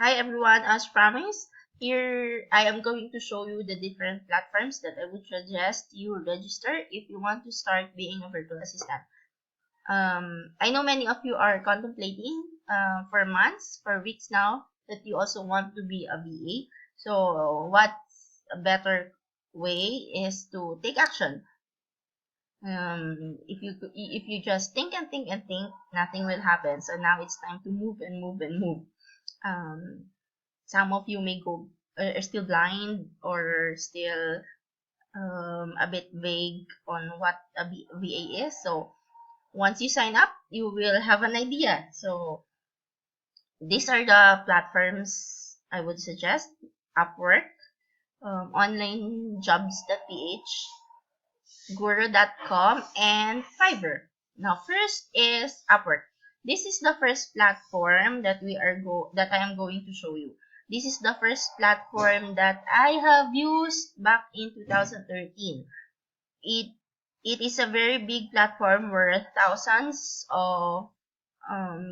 Hi everyone, as promised, here I am going to show you the different platforms that I would suggest you register if you want to start being a virtual assistant. I know many of you are contemplating for months, for weeks now, that you also want to be a VA. So what's a better way is to take action. If you just think and think and think, nothing will happen. So now it's time to move and move and move. Um, some of you may go are still blind or still a bit vague on what a VA is. So once you sign up, you will have an idea. So these are the platforms I would suggest: Upwork, onlinejobs.ph, Guru.com, and Fiverr. Now, first is Upwork. This is the first platform that I am going to show you. This is the first platform that I have used back in 2013. It it is a very big platform where thousands of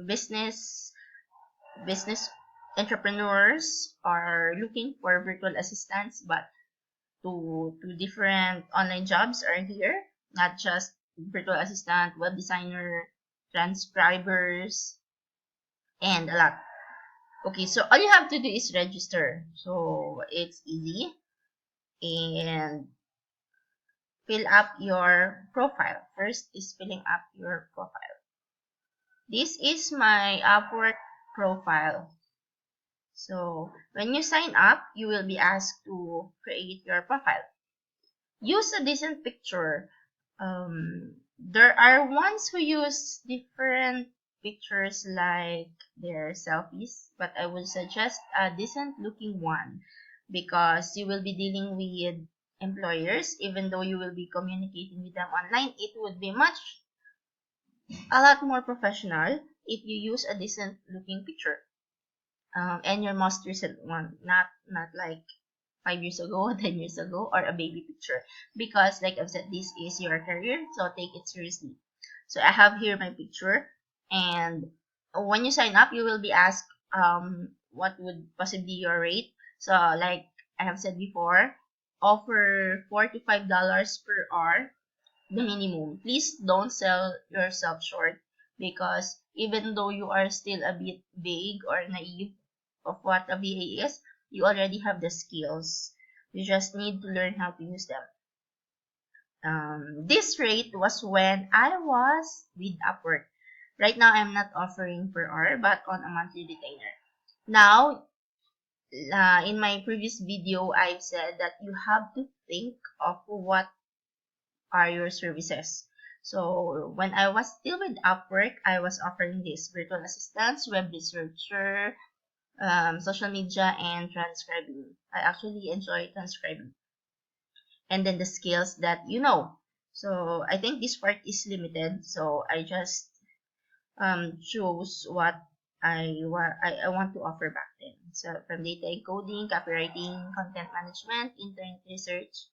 business entrepreneurs are looking for virtual assistants, but two different online jobs are here, not just virtual assistant, web designer, transcribers, and a lot. Okay, so all you have to do is register. So it's easy, and fill up your profile. First is filling up your profile. This is my Upwork profile. So when you sign up, you will be asked to create your profile. Use a decent picture. There are ones who use different pictures like their selfies, but I would suggest a decent looking one because you will be dealing with employers. Even though you will be communicating with them online, it would be a lot more professional if you use a decent looking picture. And your most recent one, not like 5 years ago, 10 years ago, or a baby picture. Because, like I've said, this is your career, so take it seriously. So I have here my picture, and when you sign up, you will be asked what would possibly your rate. So, like I have said before, offer $45 per hour, the minimum. Please don't sell yourself short because even though you are still a bit vague or naive of what a VA is, you already have the skills. You just need to learn how to use them. This rate was when I was with Upwork. Right now, I'm not offering per hour, but on a monthly retainer. Now, in my previous video, I've said that you have to think of what are your services. So when I was still with Upwork, I was offering this: virtual assistants, web researcher, social media, and transcribing. I actually enjoy transcribing. And then the skills that you know. So I think this part is limited, so I just chose what I want to offer back then. So from data encoding, copywriting, content management, internet research.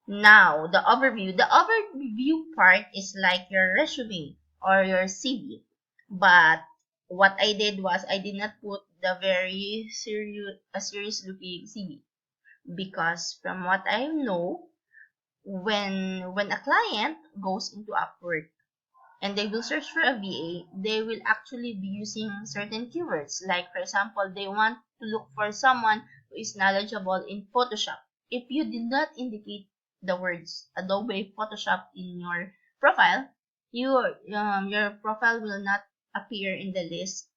Now, the overview. The overview part is like your resume or your CV. But what I did was I did not put the very serious looking CV because from what I know, when a client goes into Upwork and they will search for a VA, they will actually be using certain keywords. Like, for example, they want to look for someone who is knowledgeable in Photoshop. If you did not indicate the words Adobe Photoshop in your profile, your profile will not appear in the list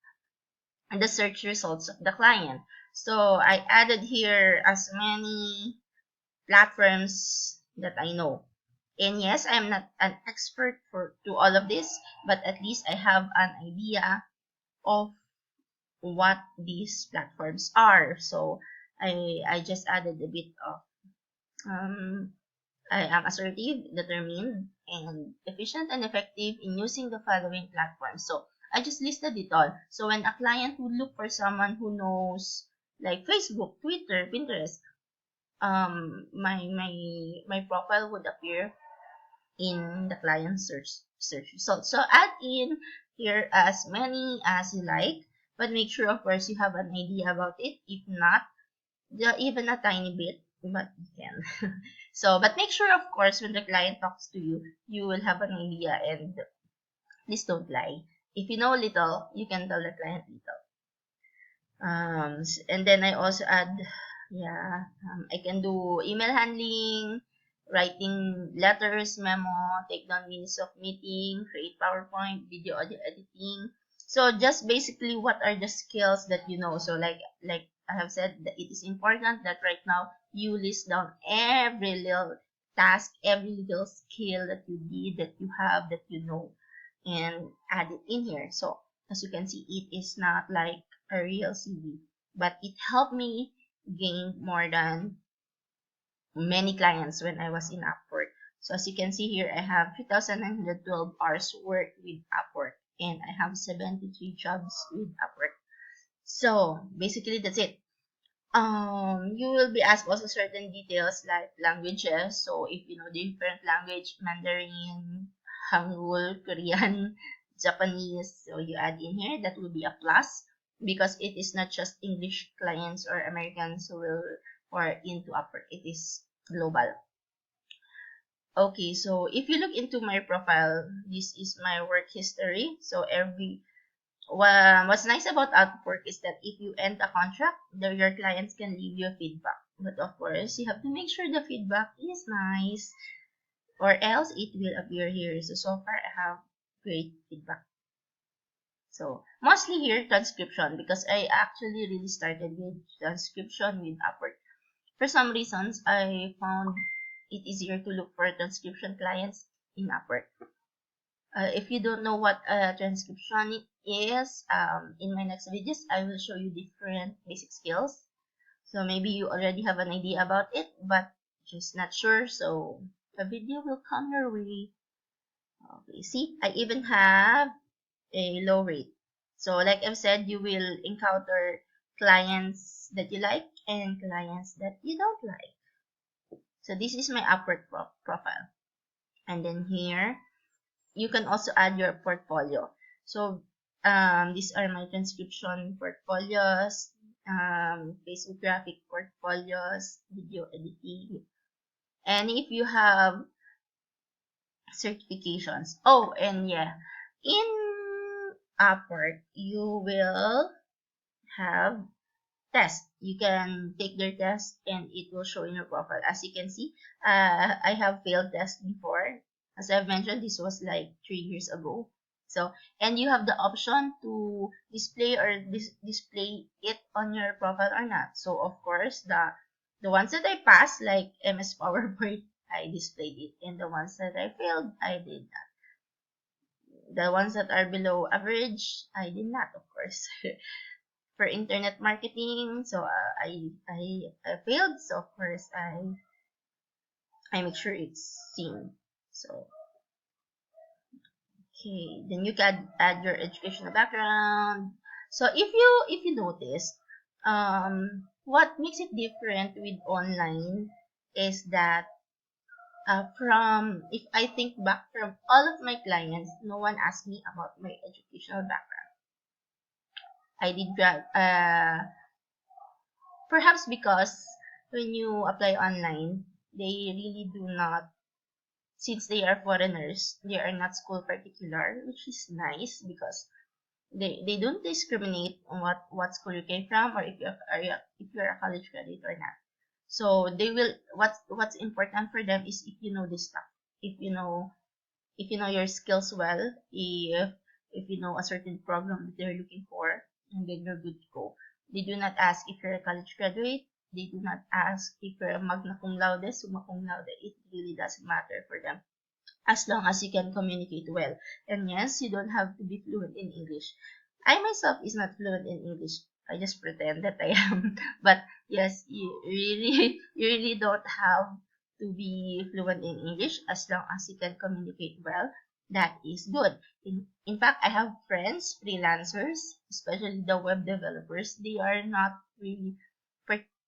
and the search results of the client. So I added here as many platforms that I know. And yes, I'm not an expert to all of this, but at least I have an idea of what these platforms are. So I just added a bit of I am assertive, determined, and efficient and effective in using the following platforms. So I just listed it all. So when a client would look for someone who knows like Facebook, Twitter, Pinterest, my profile would appear in the client search result. So add in here as many as you like. but make sure, of course, you have an idea about it. If not, even a tiny bit, but you can. So, but make sure, of course, when the client talks to you, you will have an idea, and please don't lie. If you know little, you can tell the client little. And then I also add, yeah, I can do email handling, writing letters, memo, take down minutes of meeting, create PowerPoint, video, audio editing. So just basically, what are the skills that you know? So like I have said, that it is important that right now you list down every little task, every little skill that you did, that you have, that you know, and add it in here. So as you can see, it is not like a real CV, but it helped me gain more than many clients when I was in Upwork. So as you can see here, I have 3,912 hours work with Upwork, and I have 73 jobs with Upwork. So basically that's it. You will be asked also certain details like languages. So if you know different language, Mandarin, Hangul, Korean, Japanese, so you add in here, that will be a plus, because it is not just English clients or Americans who will or into Upwork. It is global. Okay, so if you look into my profile, this is my work history. So what's nice about Upwork is that if you end a contract, your clients can leave you feedback. But of course, you have to make sure the feedback is nice, or else it will appear here. So far, I have great feedback. So mostly here, transcription, because I actually really started with transcription with Upwork. For some reasons, I found it easier to look for transcription clients in Upwork. If you don't know what transcription is, in my next videos, I will show you different basic skills. So maybe you already have an idea about it, but just not sure. So a video will come your way. Okay, see, I even have a low rate. So like I've said, you will encounter clients that you like and clients that you don't like. So this is my Upwork profile. And then here, you can also add your portfolio. So these are my transcription portfolios, Facebook graphic portfolios, video editing, and if you have certifications. Oh, and yeah, in Upwork, you will have test. You can take their test and it will show in your profile. As you can see, I have failed test before. As I've mentioned, this was like 3 years ago. So, and you have the option to display or display it on your profile or not. So, of course, the ones that I passed, like MS PowerPoint, I displayed it, and the ones that I failed, I did not. The ones that are below average, I did not, of course. For internet marketing, so I failed. So of course I make sure it's seen. So okay, then you can add your educational background. So if you notice, what makes it different with online is that from if I think back from all of my clients, no one asked me about my educational background. I did perhaps because when you apply online, they really do not, since they are foreigners, they are not school particular, which is nice because they don't discriminate on what school you came from, or if you're a college graduate or not. So they will, what's important for them is if you know this stuff, if you know if you know your skills well, if you know a certain program that they're looking for, and then you're good to go. They do not ask if you're a college graduate. They do not ask if you're a magna cum laude, summa cum laude. It really doesn't matter for them as long as you can communicate well. And yes, you don't have to be fluent in English. I myself is not fluent in English. I just pretend that I am. But yes, you really don't have to be fluent in English as long as you can communicate well. That is good. In fact, I have friends, freelancers, especially the web developers. They are not really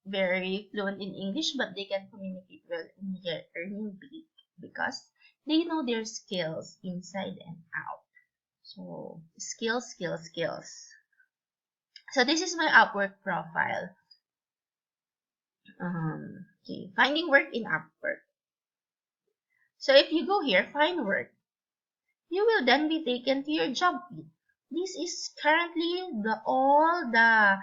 very fluent in English, but they can communicate well and get earning big because they know their skills inside and out. So skills, skills, skills. So this is my Upwork profile. Okay, finding work in Upwork. So if you go here, find work, you will then be taken to your job feed. This is currently all the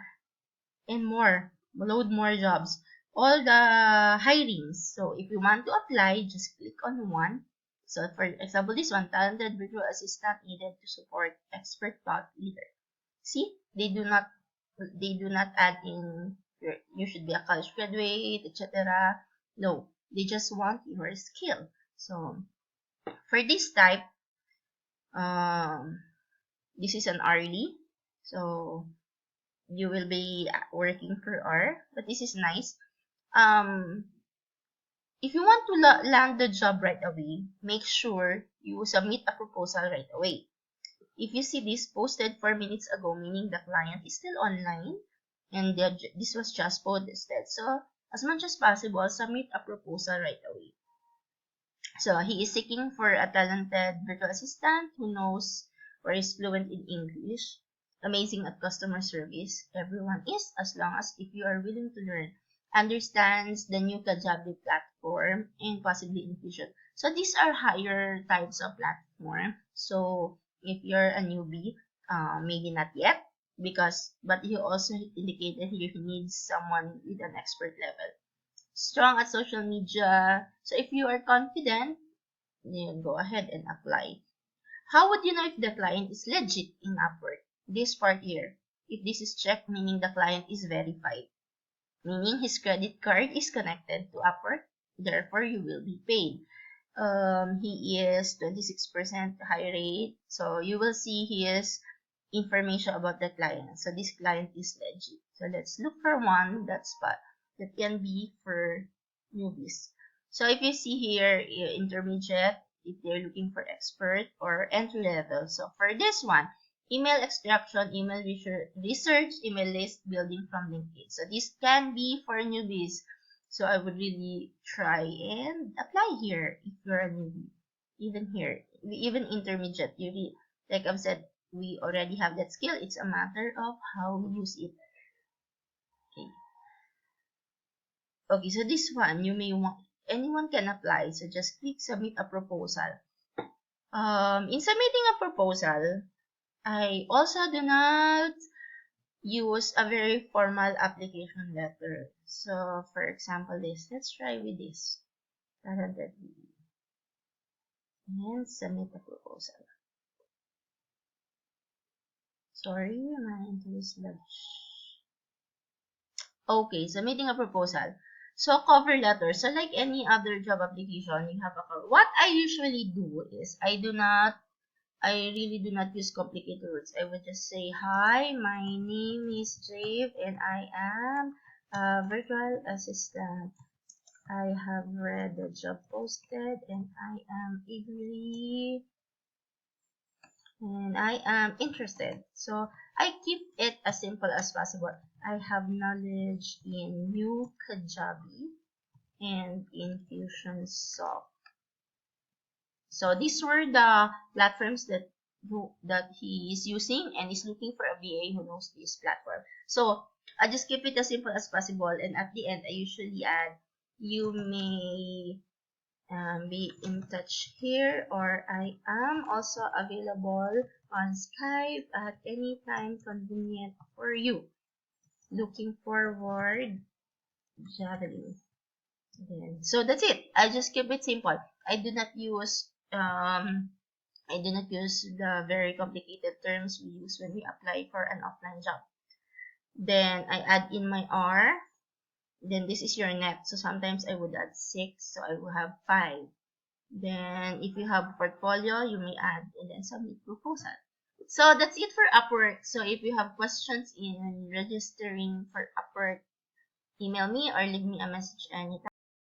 and more, load more jobs, all the hirings. So if you want to apply, just click on one. So for example, this one, talented virtual assistant needed to support expert thought leader. See, they do not add in you should be a college graduate, etc. No, they just want your skill. So for this type, um, this is an hourly. So you will be working per hour, but this is nice. If you want to land the job right away, make sure you submit a proposal right away. If you see this posted 4 minutes ago, meaning the client is still online and this was just posted. So as much as possible, submit a proposal right away. So he is seeking for a talented virtual assistant who knows or is fluent in English, amazing at customer service. Everyone is, as long as if you are willing to learn, understands the new Kajabi platform and possibly in future. So these are higher types of platform. So if you're a newbie, maybe not yet, but he also indicated here he needs someone with an expert level. Strong at social media. So if you are confident, you go ahead and apply. How would you know if the client is legit in Upwork? This part here. If this is checked, meaning the client is verified, meaning his credit card is connected to Upwork, therefore you will be paid. He is 26% high rate, so you will see his information about the client. So this client is legit. So let's look for one that can be for newbies. So if you see here, intermediate, if they're looking for expert, or entry level. So for this one, email extraction, email research, email list building from LinkedIn. So this can be for newbies. So I would really try and apply here if you're a newbie. Even here, even intermediate, like I've said, we already have that skill. It's a matter of how we use it. Okay. Okay, so this one, you may want, anyone can apply. So just click submit a proposal. In submitting a proposal, I also do not use a very formal application letter. So for example, let's try with this. And submit a proposal. Sorry, my interest lag. Okay, submitting a proposal. So cover letter. So like any other job application, you have a cover. What I usually do is I really do not use complicated words. I would just say, hi, my name is Jave and I am a virtual assistant. I have read the job posted and I am interested. So I keep it as simple as possible. I have knowledge in new Kajabi and Infusionsoft. So these were the platforms that he is using and is looking for a VA who knows this platform. So I just keep it as simple as possible, and at the end I usually add, you may be in touch here, or I am also available on Skype at any time convenient for you. Looking forward, Javelin. So that's it. I just keep it simple. I do not use the very complicated terms we use when we apply for an offline job. Then I add in my R. Then this is your net. So sometimes I would add 6. So I will have 5. Then if you have portfolio, you may add and then submit proposal. So that's it for Upwork. So if you have questions in registering for Upwork, email me or leave me a message anytime.